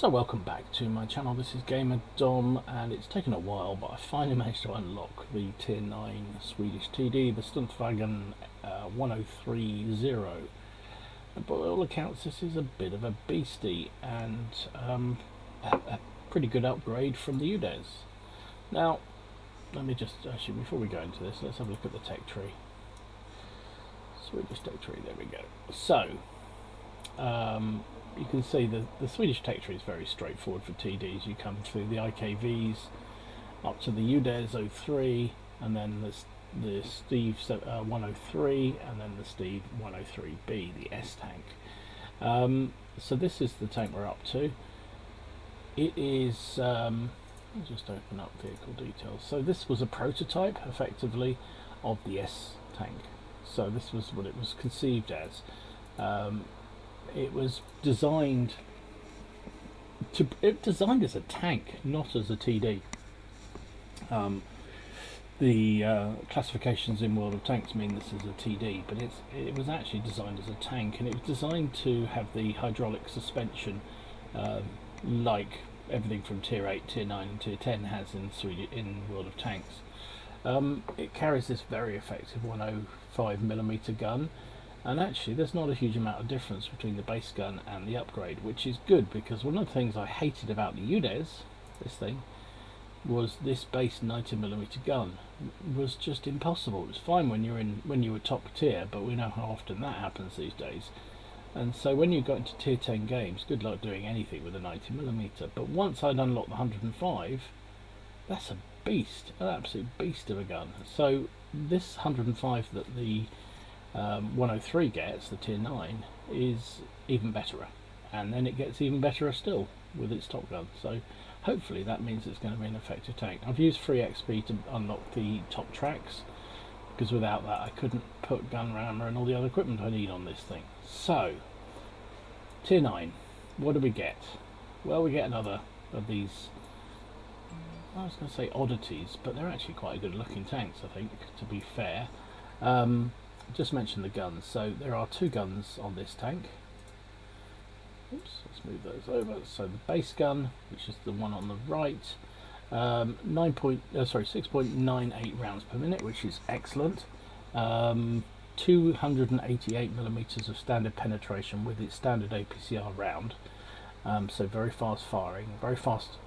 So welcome back to my channel. This is Gamer Dom, and it's taken a while, but I finally managed to unlock the tier 9 Swedish TD, the Stuntwagen 1030. And by all accounts this is a bit of a beastie, and a pretty good upgrade from the UDES. Now let me just, actually before we go into this, let's have a look at the tech tree. Swedish tech tree, there we go. So you can see the Swedish tech tree is very straightforward for TDs. You come through the IKVs up to the UDES 03, and then the Strv 103, and then the Strv 103B, the S tank. So this is the tank we're up to. It is, I'll just open up vehicle details. So this was a prototype, effectively, of the S tank. So this was what it was conceived as. It was designed as a tank, not as a TD. The classifications in World of Tanks mean this is a TD, but it was actually designed as a tank, and it was designed to have the hydraulic suspension like everything from tier 8, tier 9 and tier 10 has in World of Tanks. It carries this very effective 105mm gun. And actually there's not a huge amount of difference between the base gun and the upgrade, which is good, because one of the things I hated about the UDES, this thing, was this base 90mm gun was just impossible. It was fine when you were top tier, but we know how often that happens these days. And so when you got into tier 10 games, good luck doing anything with a 90mm. But once I'd unlocked the 105, that's a beast, an absolute beast of a gun. So this 105 that the 103 gets, the tier 9, is even betterer, and then it gets even betterer still with its top gun. So hopefully that means it's going to be an effective tank. I've used free XP to unlock the top tracks, because without that I couldn't put gun rammer and all the other equipment I need on this thing. So tier 9, what do we get? Well, we get another of these, I was going to say oddities, but they're actually quite good looking tanks, I think, to be fair. Just mention the guns. So there are two guns on this tank. Oops, let's move those over. So the base gun, which is the one on the right, 6.98 rounds per minute, which is excellent. 288mm of standard penetration with its standard APCR round. So very fast firing, very fast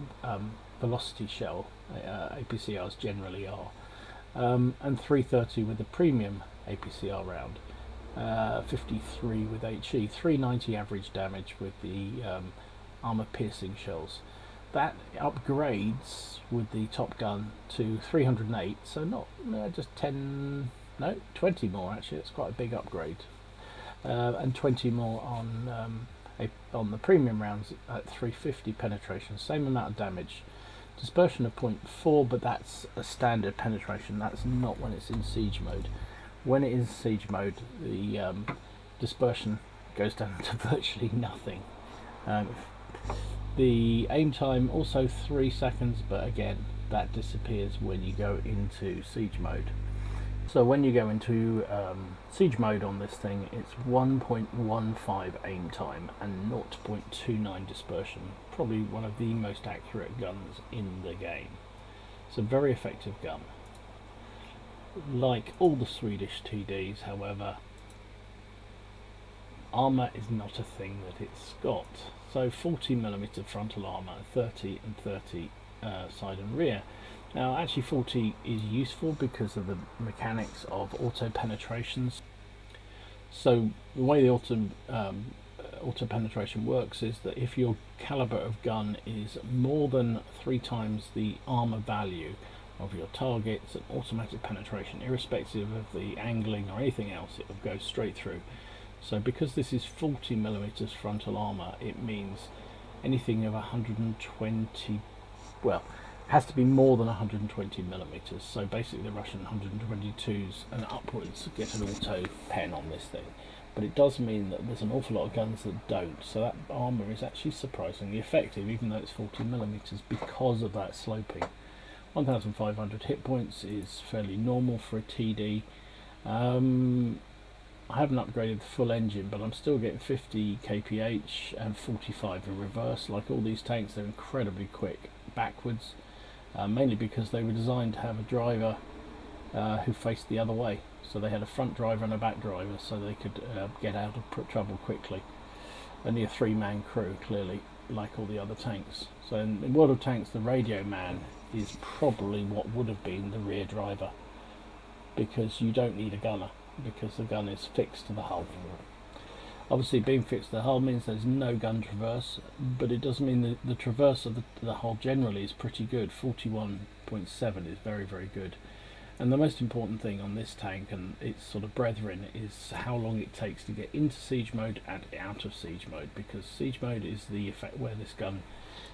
velocity shell. APCRs generally are. And 330 with the premium APCR round, 53 with HE, 390 average damage with the armor piercing shells. That upgrades with the top gun to 308, so not just 20 more actually. It's quite a big upgrade, and 20 more on the premium rounds at 350 penetration, same amount of damage. Dispersion of 0.4, but that's a standard penetration. That's not when it's in siege mode. When it is siege mode, the dispersion goes down to virtually nothing. The aim time also 3 seconds, but again that disappears when you go into siege mode. So when you go into siege mode on this thing, it's 1.15 aim time and 0.29 dispersion. Probably one of the most accurate guns in the game. It's a very effective gun. Like all the Swedish TDs, however, armour is not a thing that it's got. So 40mm frontal armour, 30 and 30 side and rear. Now actually 40 is useful because of the mechanics of auto penetrations. So the way the auto penetration works is that if your caliber of gun is more than 3 times the armor value of your target, it's an automatic penetration, irrespective of the angling or anything else. It will go straight through. So because this is 40mm frontal armor, it means anything of 120, well, it has to be more than 120mm. So basically the Russian 122s and upwards get an auto pen on this thing. But it does mean that there's an awful lot of guns that don't, so that armour is actually surprisingly effective, even though it's 40mm, because of that sloping. 1,500 hit points is fairly normal for a TD. I haven't upgraded the full engine, but I'm still getting 50 kph and 45 in reverse. Like all these tanks, they're incredibly quick backwards, mainly because they were designed to have a driver who faced the other way. So they had a front driver and a back driver, so they could get out of trouble quickly. Only a 3-man crew, clearly, like all the other tanks. So in World of Tanks, the radio man is probably what would have been the rear driver, because you don't need a gunner, because the gun is fixed to the hull. Obviously, being fixed to the hull means there's no gun traverse, but it does mean that the traverse of the hull generally is pretty good. 41.7 is very, very good. And the most important thing on this tank and its sort of brethren is how long it takes to get into siege mode and out of siege mode, because siege mode is the effect where this gun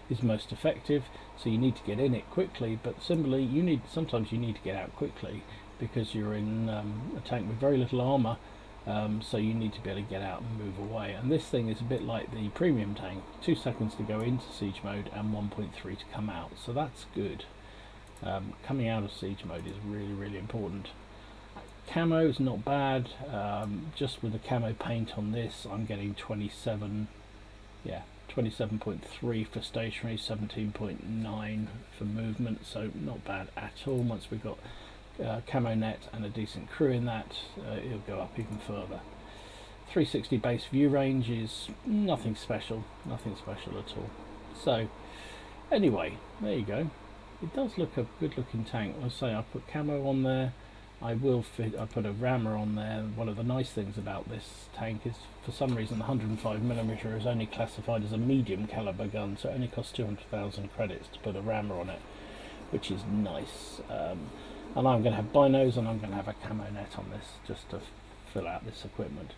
is most effective. So you need to get in it quickly, but similarly sometimes you need to get out quickly because you're in a tank with very little armor, so you need to be able to get out and move away. And this thing is a bit like the premium tank, 2 seconds to go into siege mode and 1.3 to come out, so that's good. Coming out of siege mode is really, really important. Camo is not bad. Just with the camo paint on this, I'm getting 27.3 for stationary, 17.9 for movement, so not bad at all. Once we've got camo net and a decent crew in that, it'll go up even further. 360 base view range is nothing special at all. So anyway, there you go. It does look a good looking tank. I say I put camo on there. I put a rammer on there. One of the nice things about this tank is, for some reason, the 105mm is only classified as a medium caliber gun, so it only costs 200,000 credits to put a rammer on it, which is nice. And I'm going to have binos, and I'm going to have a camo net on this just to fill out this equipment.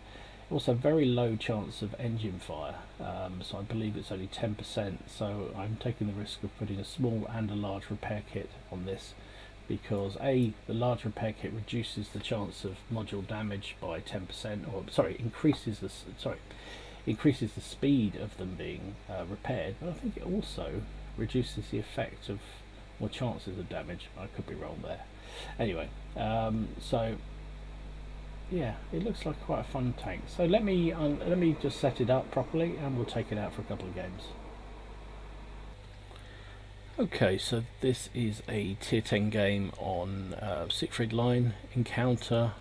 Also, very low chance of engine fire, so I believe it's only 10%, so I'm taking the risk of putting a small and a large repair kit on this, because the large repair kit reduces the chance of module damage by 10%, or increases the speed of them being repaired, but I think it also reduces the effect of more chances of damage. I could be wrong there. Anyway, so yeah, it looks like quite a fun tank. So let me just set it up properly, and we'll take it out for a couple of games. Okay, so this is a tier 10 game on Siegfried Line Encounter.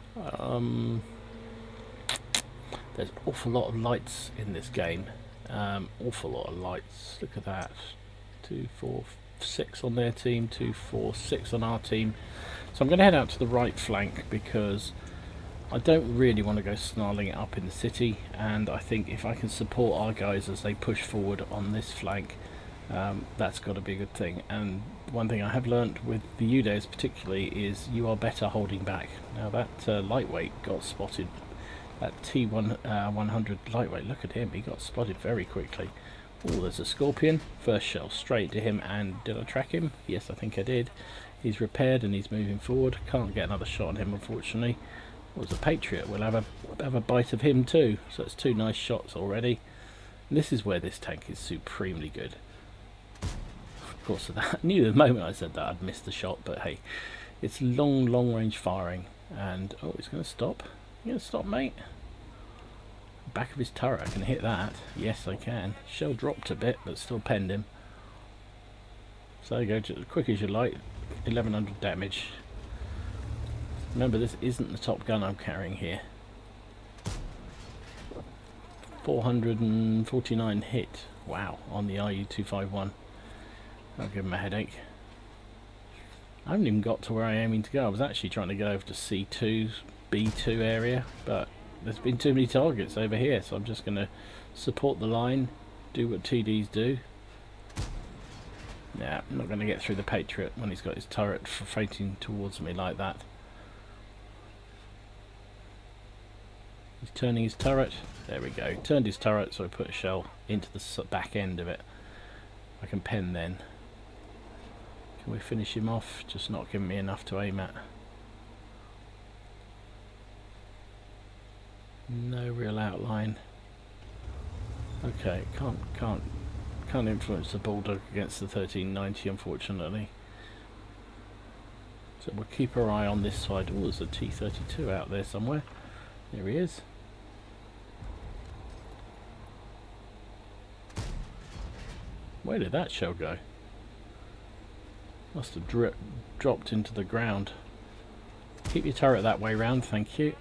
There's an awful lot of lights in this game. Awful lot of lights. Look at that. 2, 4, 6 on their team, 2, 4, 6 on our team. So I'm going to head out to the right flank because I don't really want to go snarling it up in the city, and I think if I can support our guys as they push forward on this flank, that's got to be a good thing. And one thing I have learnt with the UDAs particularly is you are better holding back. Now that lightweight got spotted, that T100 lightweight, look at him, he got spotted very quickly. Oh, there's a Scorpion, first shell straight to him, and did I track him? Yes, I think I did. He's repaired and he's moving forward. Can't get another shot on him, unfortunately. What was a Patriot? We'll have a bite of him too. So it's 2 nice shots already. And this is where this tank is supremely good. Of course, I knew the moment I said that I'd missed the shot, but hey, it's long range firing. And oh, he's going to stop. You going to stop, mate? Back of his turret, I can hit that. Yes, I can. Shell dropped a bit, but still penned him. So there you go, just as quick as you like. 1100 damage. Remember, this isn't the top gun I'm carrying here. 449 hit. Wow, on the RU-251. I'll give him a headache. I haven't even got to where I'm aiming to go. I was actually trying to go over to C2, B2 area, but there's been too many targets over here, so I'm just going to support the line, do what TDs do. Yeah, I'm not going to get through the Patriot when he's got his turret facing towards me like that. He's turning his turret. There we go. Turned his turret, so I put a shell into the back end of it. I can pen then. Can we finish him off? Just not giving me enough to aim at. No real outline. Okay, can't influence the Bulldog against the 1390, unfortunately. So we'll keep our eye on this side. Oh, there's a T-32 out there somewhere. There he is. Where did that shell go? Must have dropped into the ground. Keep your turret that way round, thank you.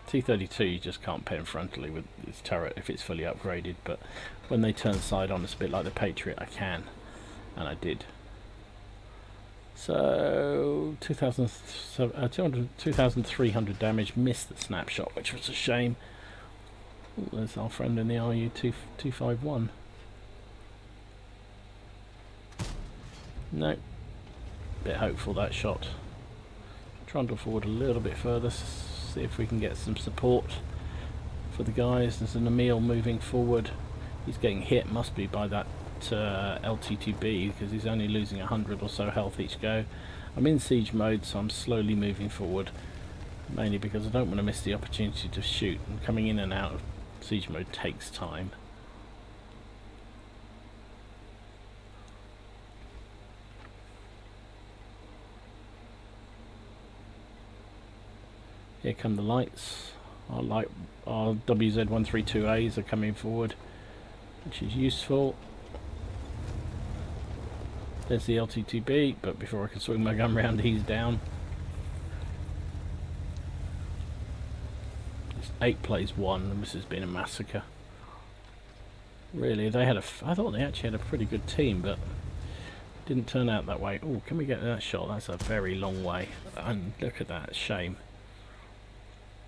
T-32 you just can't pen frontally with its turret if it's fully upgraded, but when they turn side on, it's a bit like the Patriot, I can. And I did. So 2,300 damage, missed the snapshot, which was a shame. Ooh, there's our friend in the RU-251. No, bit hopeful that shot. Trundle forward a little bit further, see if we can get some support for the guys. There's an Emil moving forward. He's getting hit, must be by that LT2B, because he's only losing 100 or so health each go. I'm in siege mode, so I'm slowly moving forward, mainly because I don't want to miss the opportunity to shoot, and coming in and out of siege mode takes time. Here come the lights. Our WZ-132As are coming forward, which is useful. There's the LT2B, but before I can swing my gun round, he's down. It's 8 plays 1, and this has been a massacre. Really, they had I thought they actually had a pretty good team, but didn't turn out that way. Oh, can we get that shot? That's a very long way. And look at that, shame.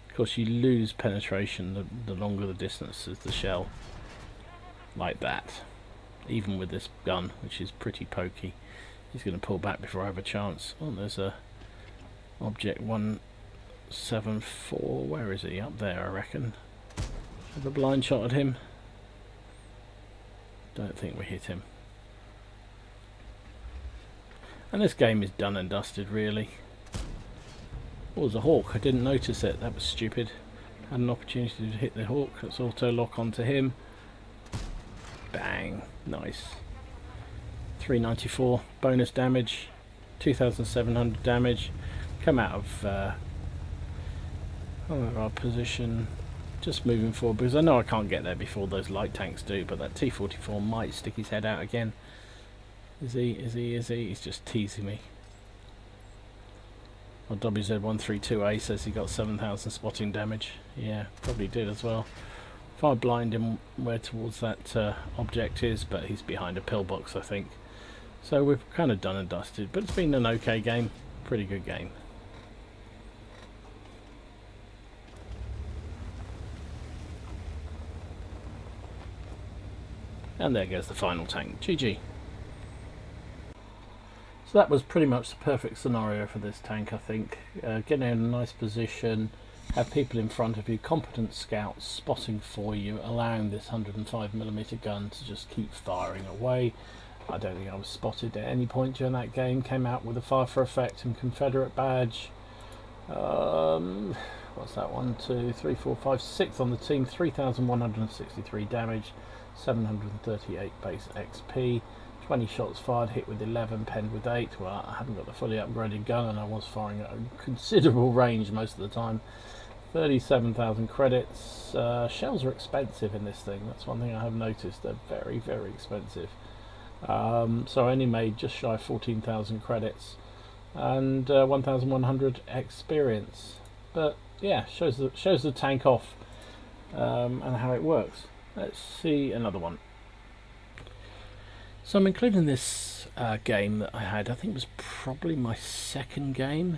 Of course, you lose penetration the longer the distance is the shell. Like that. Even with this gun, which is pretty pokey. He's going to pull back before I have a chance. Oh, there's a object 174. Where is he? Up there, I reckon. Have a blind shot at him. Don't think we hit him. And this game is done and dusted, really. Oh, there's a hawk. I didn't notice it. That was stupid. Had an opportunity to hit the hawk. Let's auto lock onto him. Bang. Nice. 394 bonus damage. 2,700 damage. Come out of our position. Just moving forward, because I know I can't get there before those light tanks do, but that T-44 might stick his head out again. Is he? He's just teasing me. Well, WZ-132A says he got 7,000 spotting damage. Yeah, probably did as well. If I blind him where towards that object is, but he's behind a pillbox, I think. So we've kind of done and dusted, but it's been an okay game. Pretty good game. And there goes the final tank. GG. So that was pretty much the perfect scenario for this tank, I think. Getting in a nice position, have people in front of you, competent scouts spotting for you, allowing this 105mm gun to just keep firing away. I don't think I was spotted at any point during that game. Came out with a fire for effect and Confederate badge. What's that? 1, 2, 3, 4, 5, 6 on the team. 3,163 damage, 738 base XP. 20 shots fired, hit with 11, penned with 8. Well, I haven't got the fully upgraded gun, and I was firing at a considerable range most of the time. 37,000 credits. Shells are expensive in this thing. That's one thing I have noticed. They're very, very expensive. So I only made just shy of 14,000 credits and 1,100 experience. But yeah, shows the tank off and how it works. Let's see another one. So I'm including this game that I had. I think it was probably my second game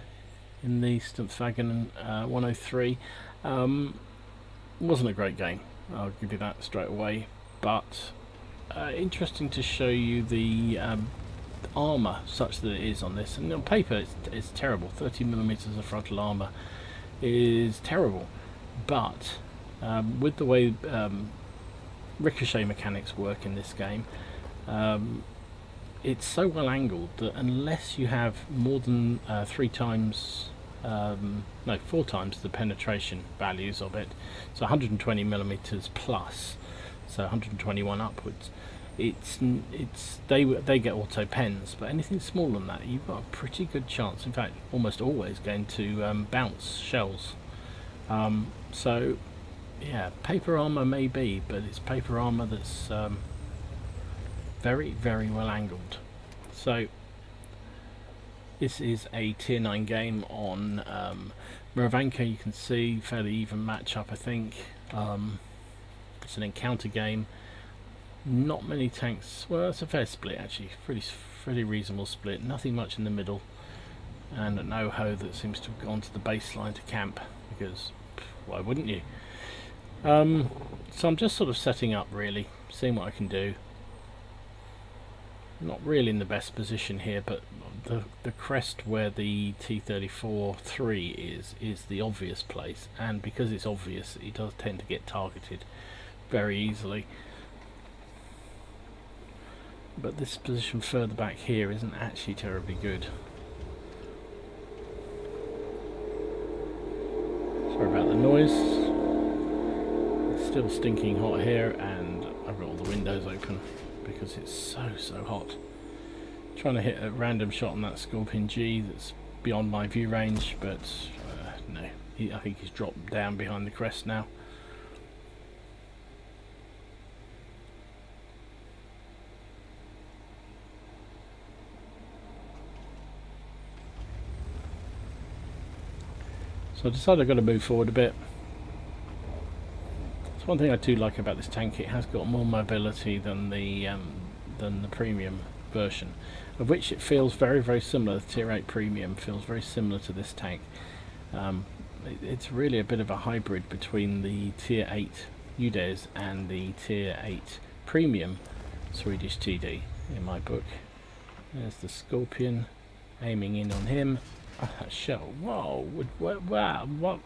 in the Stumpfwagen 103. Wasn't a great game, I'll give you that straight away, but interesting to show you the armour such that it is on this. And on paper it's terrible. 30mm of frontal armour is terrible, but with the way ricochet mechanics work in this game, it's so well angled that unless you have more than 4 times the penetration values of it, so 120mm plus, so 121 upwards, they get auto pens. But anything smaller than that, you've got a pretty good chance, in fact almost always, going to bounce shells. So yeah, paper armor may be, but it's paper armor that's very, very well angled. So this is a tier 9 game on Muravanka. You can see fairly even matchup, I think. It's an encounter game. Not many tanks. Well, it's a fair split actually. Pretty reasonable split. Nothing much in the middle, and a no-ho that seems to have gone to the baseline to camp, because why wouldn't you? So I'm just sort of setting up, really, seeing what I can do. Not really in the best position here, but the crest where the T-34-3 is the obvious place, and because it's obvious, it does tend to get targeted very easily. But this position further back here isn't actually terribly good. Sorry about the noise. It's still stinking hot here, and I've got all the windows open because it's so hot. Trying to hit a random shot on that Scorpion G that's beyond my view range, but no, I think he's dropped down behind the crest now. So I decided I've got to move forward a bit. That's one thing I do like about this tank. It has got more mobility than the premium version, of which it feels very similar. The Tier 8 Premium feels very similar to this tank. It's really a bit of a hybrid between the Tier 8 UDES and the Tier 8 Premium Swedish TD in my book. There's the Scorpion, aiming in on him. That shell. Whoa! Wow! What?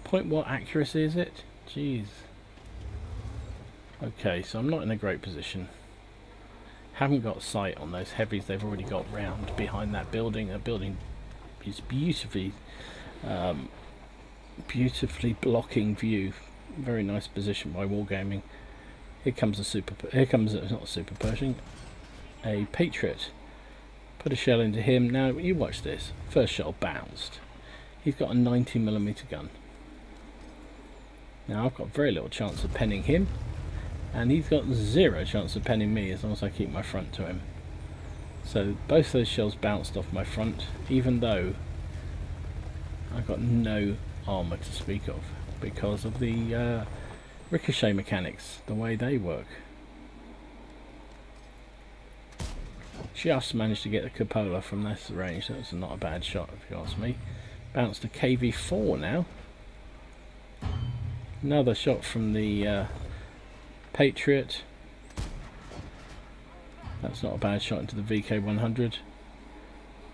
Point what accuracy is it? Jeez. Okay, so I'm not in a great position. Haven't got sight on those heavies. They've already got round behind that building. The building is beautifully blocking view. Very nice position by Wargaming. Here comes not a Super Pershing, a Patriot. Put a shell into him. Now you watch this. First shell bounced. He's got a 90mm gun. Now I've got very little chance of penning him, and he's got zero chance of penning me as long as I keep my front to him. So both those shells bounced off my front, even though I've got no armour to speak of because of the ricochet mechanics, the way they work. Just managed to get the cupola from this range. That's not a bad shot if you ask me. Bounced to KV4 now. Another shot from the Patriot. That's not a bad shot into the VK100.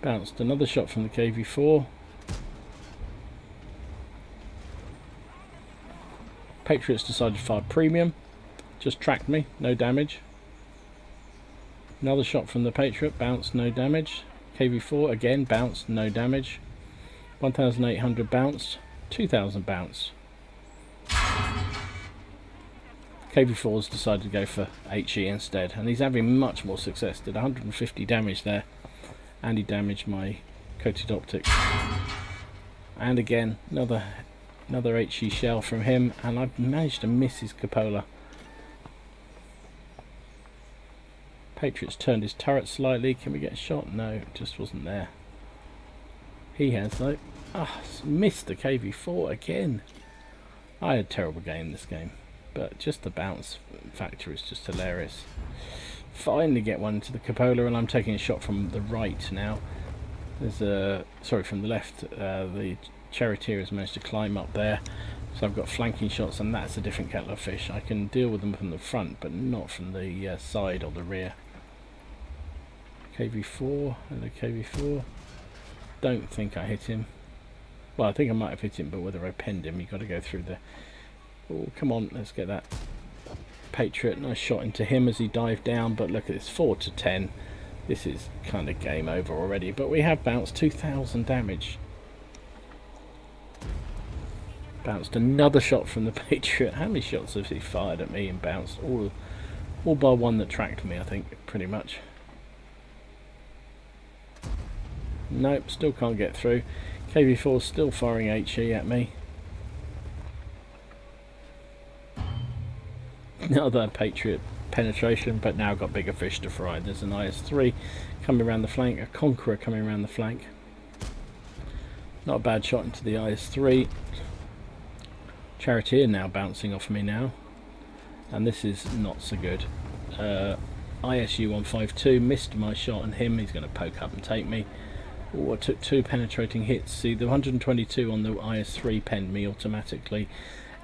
Bounced another shot from the KV4. Patriot's decided to fire premium. Just tracked me, no damage. Another shot from the Patriot, bounced, no damage. KV4 again, bounced, no damage. 1,800 bounced, 2,000 bounced. KV4's decided to go for HE instead, and he's having much more success. Did 150 damage there, and he damaged my coated optics. And again, another HE shell from him, and I've managed to miss his cupola. Patriot's turned his turret slightly. Can we get a shot? No, it just wasn't there. He has though. Missed the KV4 again. I had a terrible game this game, but just the bounce factor is just hilarious. Finally get one to the cupola, and I'm taking a shot from the right now. There's from the left. The charioteer has managed to climb up there, so I've got flanking shots, and that's a different kettle of fish. I can deal with them from the front, but not from the side or the rear. KV4, hello KV4. Don't think I hit him. Well, I think I might have hit him, but whether I penned him, you've got to go through the... Oh, come on, let's get that Patriot. Nice shot into him as he dived down, but look at this, 4-10. This is kind of game over already, but we have bounced 2,000 damage. Bounced another shot from the Patriot. How many shots has he fired at me and bounced? All by one that tracked me, I think, pretty much. Nope, still can't get through. KV4 still firing HE at me. Another Patriot penetration, but now got bigger fish to fry. There's an IS-3 coming around the flank, a Conqueror coming around the flank. Not a bad shot into the IS-3. Charioteer now bouncing off me now, and this is not so good. ISU 152 missed my shot on him. He's going to poke up and take me. Oh, I took 2 penetrating hits. See, the 122 on the IS-3 penned me automatically,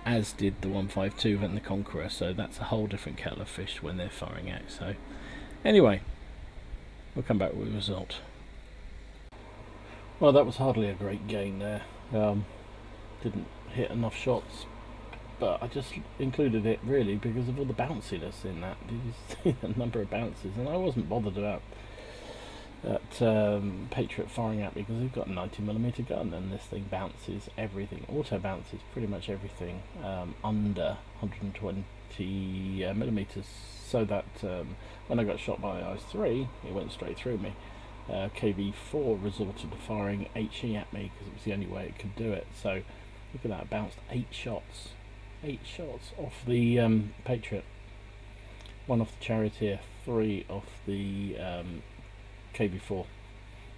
as did the 152 and the Conqueror, so that's a whole different kettle of fish when they're firing out. So anyway, we'll come back with the result. Well, that was hardly a great game there. Didn't hit enough shots, but I just included it really because of all the bounciness in that. Did you see the number of bounces? And I wasn't bothered about Patriot firing at me because he's got a 90mm gun, and this thing bounces everything, auto bounces pretty much everything under 120mm, so that when I got shot by IS-3 it went straight through me. KV-4 resorted to firing HE at me because it was the only way it could do it. So look at that, bounced 8 shots off the Patriot, 1 off the Charioteer, 3 off the KV-4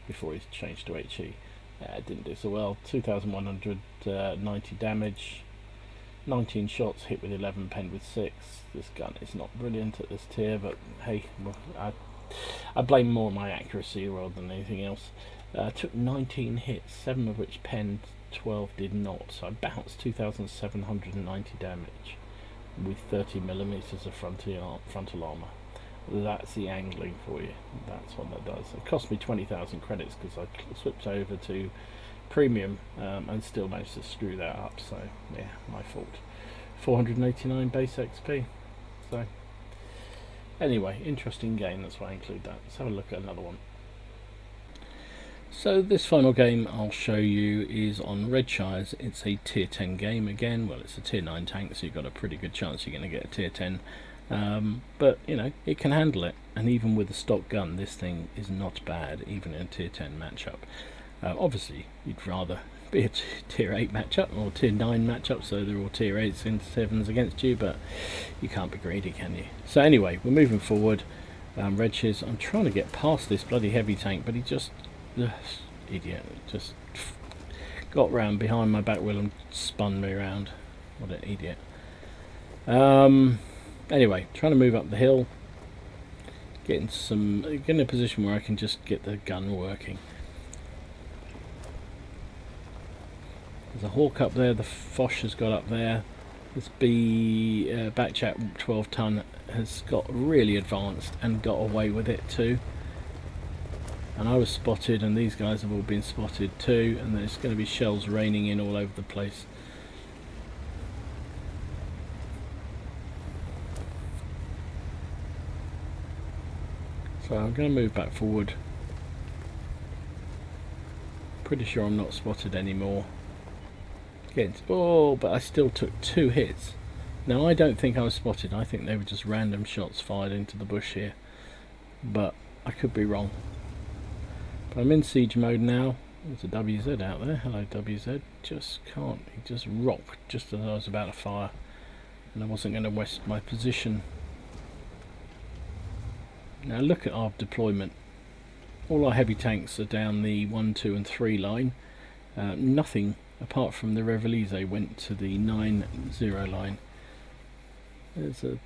before he's changed to HE. It didn't do so well. 2,190 damage, 19 shots, hit with 11, penned with 6. This gun is not brilliant at this tier, but hey, well, I blame more my accuracy rather than anything else. Took 19 hits, 7 of which penned, 12 did not. So I bounced 2,790 damage with 30mm of frontal armour. That's the angling for you. That's what that does. It cost me 20,000 credits because I switched over to premium and still managed to screw that up. So yeah, my fault. 489 base XP. So anyway, interesting game. That's why I include that. Let's have a look at another one. So this final game I'll show you is on Redshires. It's a tier 10 game again. Well, it's a tier 9 tank, so you've got a pretty good chance you're going to get a tier 10. But you know, it can handle it, and even with a stock gun this thing is not bad, even in a tier 10 matchup. Obviously you'd rather be a tier 8 matchup or tier 9 matchup, so they're all tier 8s and 7s against you, but you can't be greedy, can you? So anyway, we're moving forward. Redshires, I'm trying to get past this bloody heavy tank, but he just idiot, just got round behind my back wheel and spun me around. What an idiot. Anyway, trying to move up the hill, get in a position where I can just get the gun working. There's a hawk up there, the Foch has got up there. This Backchat 12 ton has got really advanced and got away with it too. And I was spotted, and these guys have all been spotted too, and there's going to be shells raining in all over the place. So I'm going to move back forward. Pretty sure I'm not spotted anymore. Oh, but I still took 2 hits. Now I don't think I was spotted. I think they were just random shots fired into the bush here. But I could be wrong. But I'm in siege mode now. There's a WZ out there. Hello WZ. Just can't. He just rocked just as I was about to fire. And I wasn't going to waste my position. Now look at our deployment. All our heavy tanks are down the 1, 2 and 3 line. Nothing apart from the Revelise went to the 9-0 line. There's a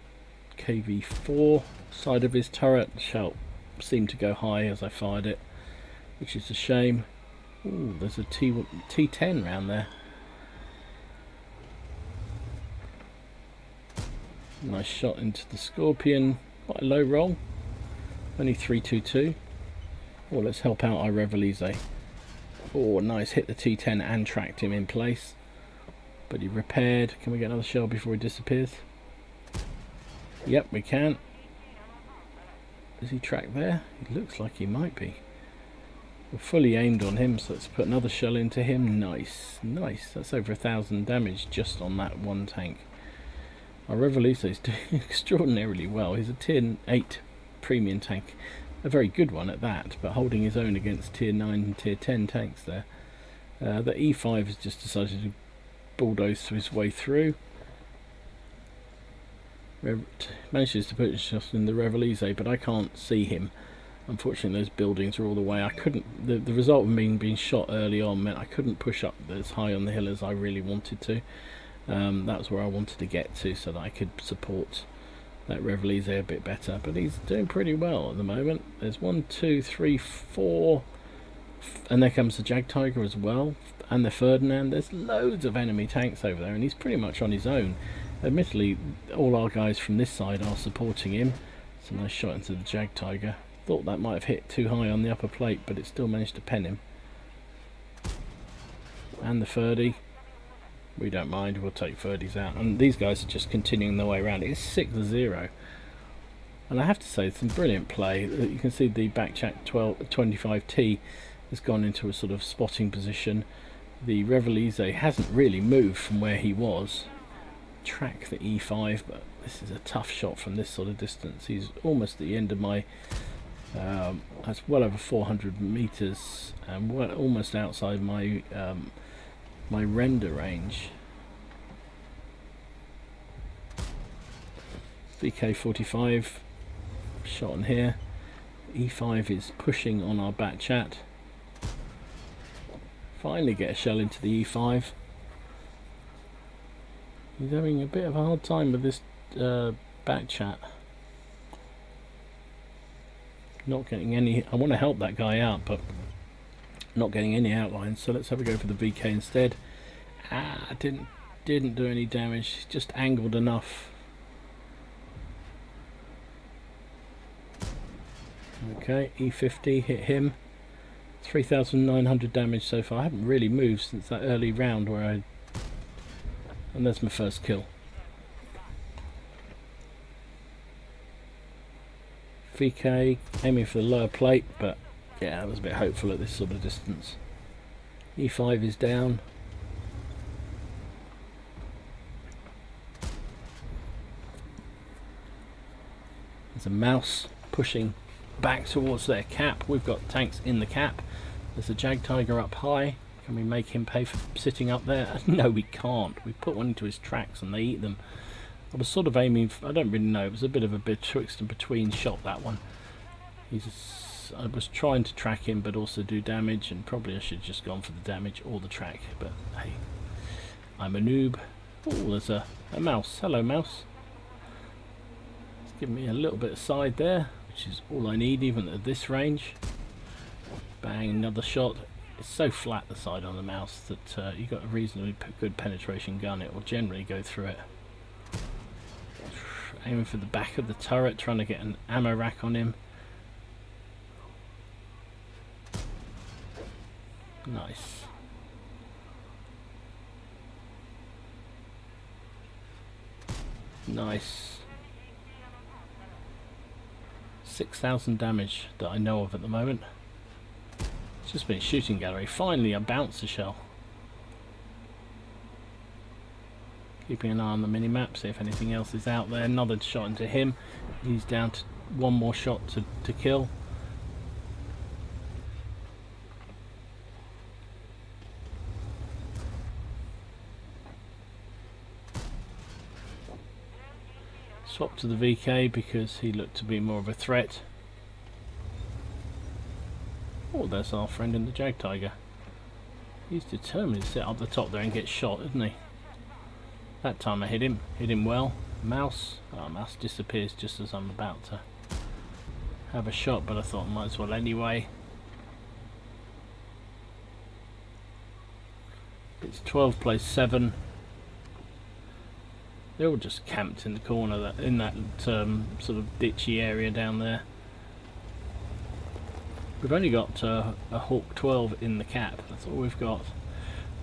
KV-4 side of his turret. Shell seemed to go high as I fired it, which is a shame. Ooh, there's a T10 round there. Nice shot into the Scorpion. Quite a low roll. Only 322. Oh, let's help out our Revelise. Oh, nice. Hit the T10 and tracked him in place. But he repaired. Can we get another shell before he disappears? Yep, we can. Is he tracked there? It looks like he might be. We're fully aimed on him, so let's put another shell into him. Nice, nice. That's over 1,000 damage just on that one tank. Our Revelise is doing extraordinarily well. He's a tier 8 premium tank, a very good one at that, but holding his own against tier 9 and tier 10 tanks there. The E5 has just decided to bulldoze his way through. Manages to put himself in the Revelise, but I can't see him. Unfortunately, those buildings are all the way. I couldn't. The result of being shot early on meant I couldn't push up as high on the hill as I really wanted to. That's where I wanted to get to, so that I could support that Revelise a bit better. But he's doing pretty well at the moment. There's 1, 2, 3, 4, and there comes the Jagdtiger as well, and the Ferdinand. There's loads of enemy tanks over there, and he's pretty much on his own. Admittedly, all our guys from this side are supporting him. It's a nice shot into the Jagdtiger. Thought that might have hit too high on the upper plate, but it still managed to pen him. And the Ferdy. We don't mind, we'll take Ferdies out. And these guys are just continuing their way around. It's 6-0. And I have to say, some brilliant play. You can see the backchat 25T has gone into a sort of spotting position. The Revelise hasn't really moved from where he was. Track the E5, but this is a tough shot from this sort of distance. He's almost at the end of my... that's well over 400 meters, and well, almost outside my my render range. VK45 shot on here. E5 is pushing on our back chat. Finally get a shell into the E5. He's having a bit of a hard time with this back chat. Not getting any. I want to help that guy out, but not getting any outlines. So let's have a go for the VK instead. Didn't do any damage. Just angled enough. Okay, E50 hit him. 3,900 damage so far. I haven't really moved since that early round where I. And there's my first kill. VK aiming for the lower plate, but yeah, I was a bit hopeful at this sort of distance. E5 is down. There's a mouse pushing back towards their cap. We've got tanks in the cap. There's a Jagdtiger up high. Can we make him pay for sitting up there? No, we can't. We put one into his tracks and they eat them. I was sort of aiming for, I don't really know, it was a bit of a betwixt and between shot, that one. I was trying to track him but also do damage, and probably I should have just gone for the damage or the track, but hey, I'm a noob. Oh, there's a mouse. Hello, mouse. It's giving me a little bit of side there, which is all I need even at this range. Bang, another shot. It's so flat, the side on the mouse, that you've got a reasonably good penetration gun. It will generally go through it. Aiming for the back of the turret, trying to get an ammo rack on him. Nice. Nice. 6,000 damage that I know of at the moment. It's just been shooting gallery. Finally a bouncer shell. Keeping an eye on the mini-map, see if anything else is out there. Another shot into him. He's down to one more shot to kill. Swap to the VK because he looked to be more of a threat. Oh, there's our friend in the Jagdtiger. He's determined to sit up the top there and get shot, isn't he? That time I hit him well. Mouse, mouse disappears just as I'm about to have a shot, but I thought I might as well anyway. It's 12 plays 7. They're all just camped in the corner, in that sort of ditchy area down there. We've only got a Hawk 12 in the cap, that's all we've got.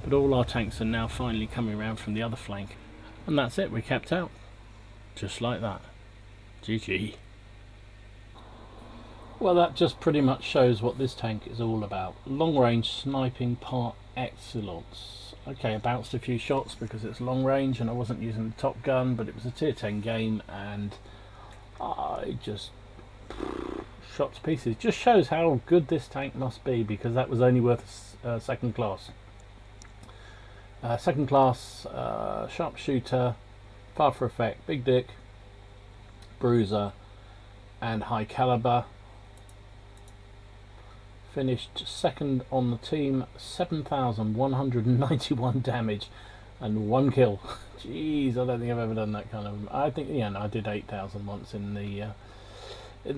But all our tanks are now finally coming around from the other flank. And that's it, we capped out. Just like that. GG. Well, that just pretty much shows what this tank is all about. Long range sniping par excellence. Okay, I bounced a few shots because it's long range and I wasn't using the top gun, but it was a tier 10 game and I just shot to pieces. Just shows how good this tank must be, because that was only worth second class. Second class, sharpshooter, fire for effect, big dick, bruiser and high caliber. Finished second on the team, 7,191 damage and 1 kill. Jeez, I don't think I've ever done that kind of. I think, yeah, no, I did 8,000 once in the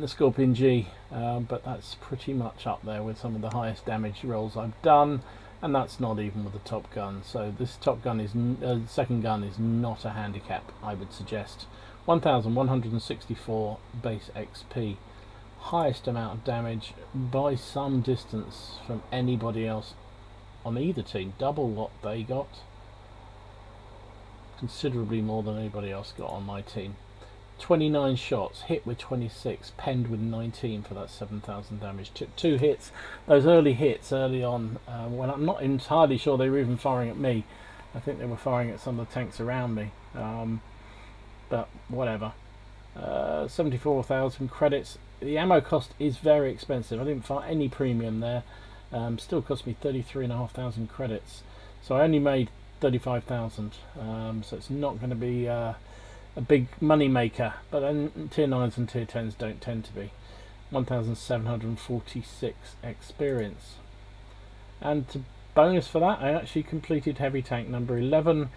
Scorpion G, but that's pretty much up there with some of the highest damage rolls I've done, and that's not even with the top gun. So this top gun is second gun is not a handicap, I would suggest. 1,164 base XP, highest amount of damage by some distance from anybody else on either team. Double what they got, considerably more than anybody else got on my team. 29 shots, hit with 26, penned with 19 for that 7,000 damage. Took 2 hits, those early hits early on, when I'm not entirely sure they were even firing at me. I think they were firing at some of the tanks around me, but whatever. 74,000 credits. The ammo cost is very expensive. I didn't find any premium there. Still cost me 33,500 credits, so I only made 35,000, so it's not going to be a big money maker, but then tier 9s and tier 10s don't tend to be. 1,746 experience, and to bonus for that, I actually completed heavy tank number 11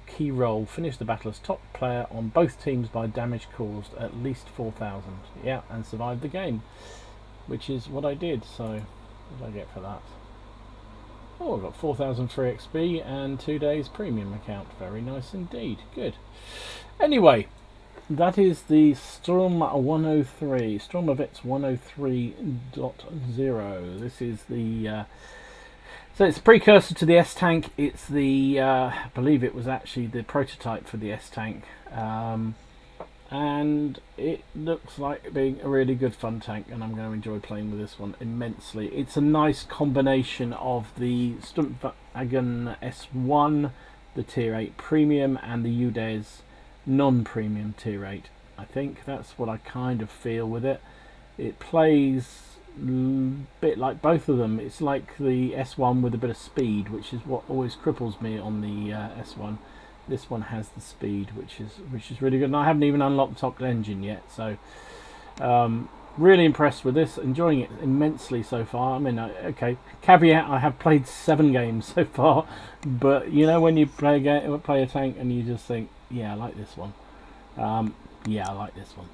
key role, finished the battle as top player on both teams by damage caused at least 4,000, yeah, and survived the game, which is what I did. So what did I get for that? Oh, I got 4,000 free XP and 2 days premium account. Very nice indeed. Good. Anyway, that is the Storm 103, Stormovitz 103.0. This is the so it's a precursor to the S-Tank. It's the I believe it was actually the prototype for the S-Tank, and it looks like being a really good fun tank, and I'm going to enjoy playing with this one immensely. It's a nice combination of the Stumpwagen S1, the tier 8 premium, and the UDES non-premium tier 8. I think that's what I kind of feel with it. It plays a bit like both of them. It's like the S1 with a bit of speed, which is what always cripples me on the S1. This one has the speed, which is really good, and I haven't even unlocked the top engine yet, so really impressed with this, enjoying it immensely so far. I mean, okay, caveat, I have played 7 games so far, but you know when you play a tank and you just think, yeah, I like this one. Yeah, I like this one.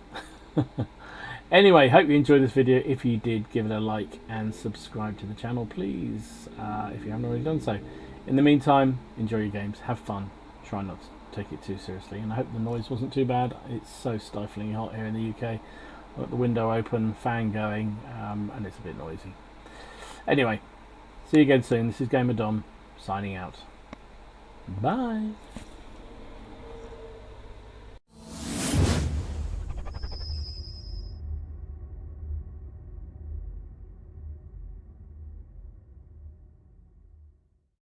Anyway, hope you enjoyed this video. If you did, give it a like and subscribe to the channel, please, if you haven't already done so. In the meantime, enjoy your games, have fun, try not to take it too seriously, and I hope the noise wasn't too bad. It's so stifling hot here in the UK. I've got the window open, fan going, and it's a bit noisy. Anyway, see you again soon. This is Gamer Dom, signing out. Bye.